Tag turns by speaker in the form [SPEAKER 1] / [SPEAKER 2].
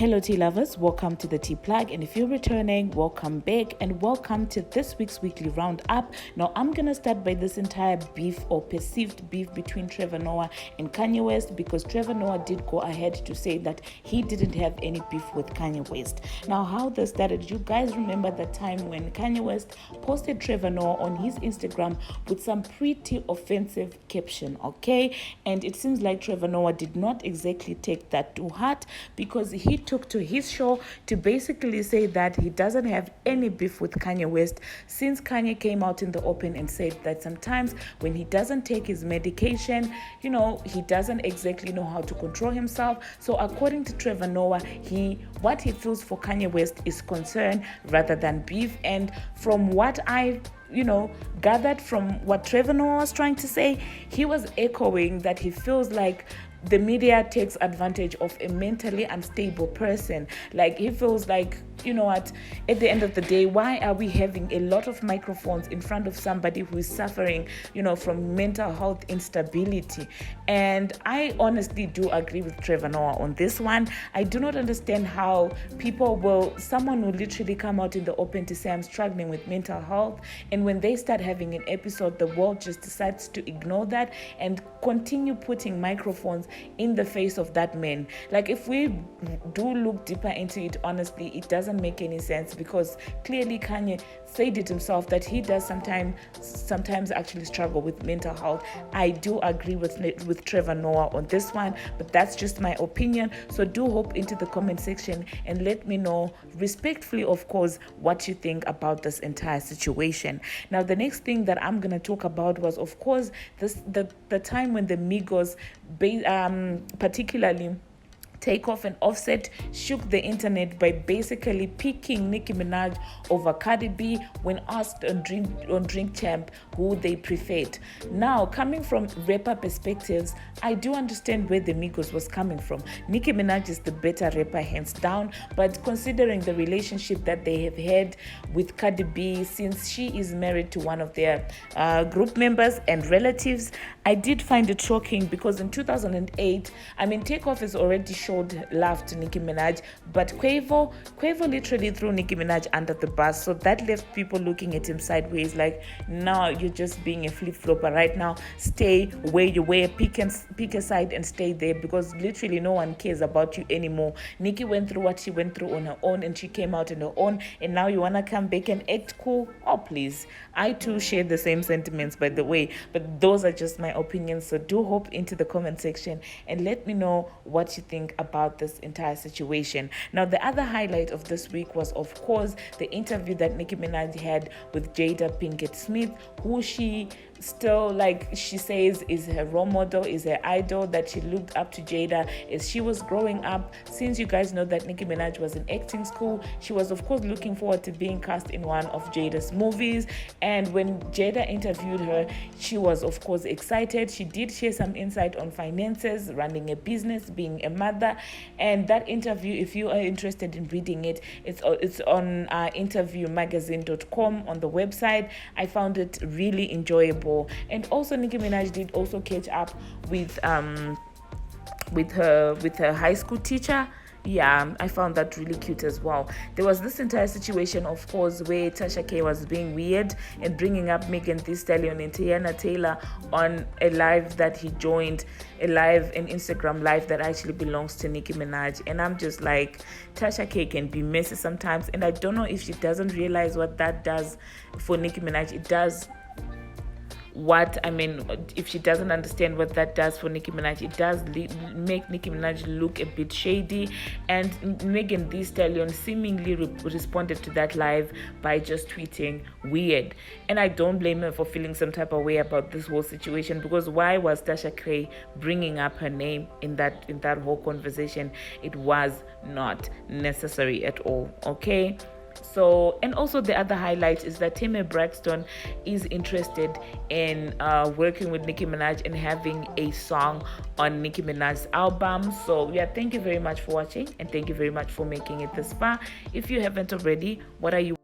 [SPEAKER 1] Hello tea lovers, welcome to the Tea Plug, and if you're returning, welcome back and welcome to this week's weekly roundup. Now I'm gonna start by this entire beef or perceived beef between Trevor Noah and Kanye West, because Trevor Noah did go ahead to say that he didn't have any beef with Kanye West. Now how this started, you guys remember the time when Kanye West posted Trevor Noah on his Instagram with some pretty offensive caption, okay? And it seems like Trevor Noah did not exactly take that to heart, because he took to his show to basically say that he doesn't have any beef with Kanye West, since Kanye came out in the open and said that sometimes when he doesn't take his medication, he doesn't exactly know how to control himself. So according to Trevor Noah, what he feels for Kanye West is concern rather than beef. And from what I gathered from what Trevor Noah was trying to say, he was echoing that he feels like the media takes advantage of a mentally unstable person. Like, he feels like, at the end of the day, why are we having a lot of microphones in front of somebody who is suffering, from mental health instability? And I honestly do agree with Trevor Noah on this one. I do not understand how someone will literally come out in the open to say, I'm struggling with mental health, and when they start having an episode, the world just decides to ignore that and continue putting microphones in the face of that man. Like, if we do look deeper into it, honestly, it doesn't make any sense, because clearly Kanye said it himself that he does sometimes actually struggle with mental health. I do agree with Trevor Noah on this one, but that's just my opinion. So do hop into the comment section and let me know, respectfully of course, what you think about this entire situation. Now the next thing that I'm gonna talk about was, of course, the time when the Migos particularly Takeoff and Offset shook the internet by basically picking Nicki Minaj over Cardi B when asked on Drink Champ who they preferred. Now, coming from rapper perspectives, I do understand where the Migos was coming from. Nicki Minaj is the better rapper, hands down, but considering the relationship that they have had with Cardi B, since she is married to one of their group members and relatives, I did find it shocking, because in 2008, Takeoff has already showed love to Nicki Minaj, but Quavo literally threw Nicki Minaj under the bus. So that left people looking at him sideways, like, no, you're just being a flip-flopper right now. Stay where you were, pick a side and stay there, because literally no one cares about you anymore. Nicki went through what she went through on her own, and she came out on her own, and now you want to come back and act cool? Oh, please. I too share the same sentiments, by the way, but those are just my opinions. So do hop into the comment section and let me know what you think about this entire situation. Now, the other highlight of this week was, of course, the interview that Nicki Minaj had with Jada Pinkett Smith, who she still, she says, is her role model, is her idol, that she looked up to Jada as she was growing up. Since you guys know that Nicki Minaj was in acting school, she was of course looking forward to being cast in one of Jada's movies. And when Jada interviewed her, she was of course excited. She did share some insight on finances, running a business, being a mother. And that interview, if you are interested in reading it, it's on interviewmagazine.com on the website. I found it really enjoyable. And also Nicki Minaj did also catch up with her high school teacher. Yeah, I found that really cute as well. There was this entire situation, of course, where Tasha K was being weird and bringing up Megan Thee Stallion and Tiana Taylor on a live that he joined, an Instagram live that actually belongs to Nicki Minaj. And I'm just like, Tasha K can be messy sometimes, and I don't know if she doesn't realize what that does for Nicki Minaj. It does if she doesn't understand what that does for Nicki Minaj, it does make Nicki Minaj look a bit shady. And Megan Thee Stallion seemingly responded to that live by just tweeting weird. And I don't blame her for feeling some type of way about this whole situation, because why was Tasha K bringing up her name in that whole conversation? It was not necessary at all, okay? So, and also the other highlight is that Tame Braxton is interested in working with Nicki Minaj and having a song on Nicki Minaj's album. So yeah, thank you very much for watching, and thank you very much for making it this far. If you haven't already, what are you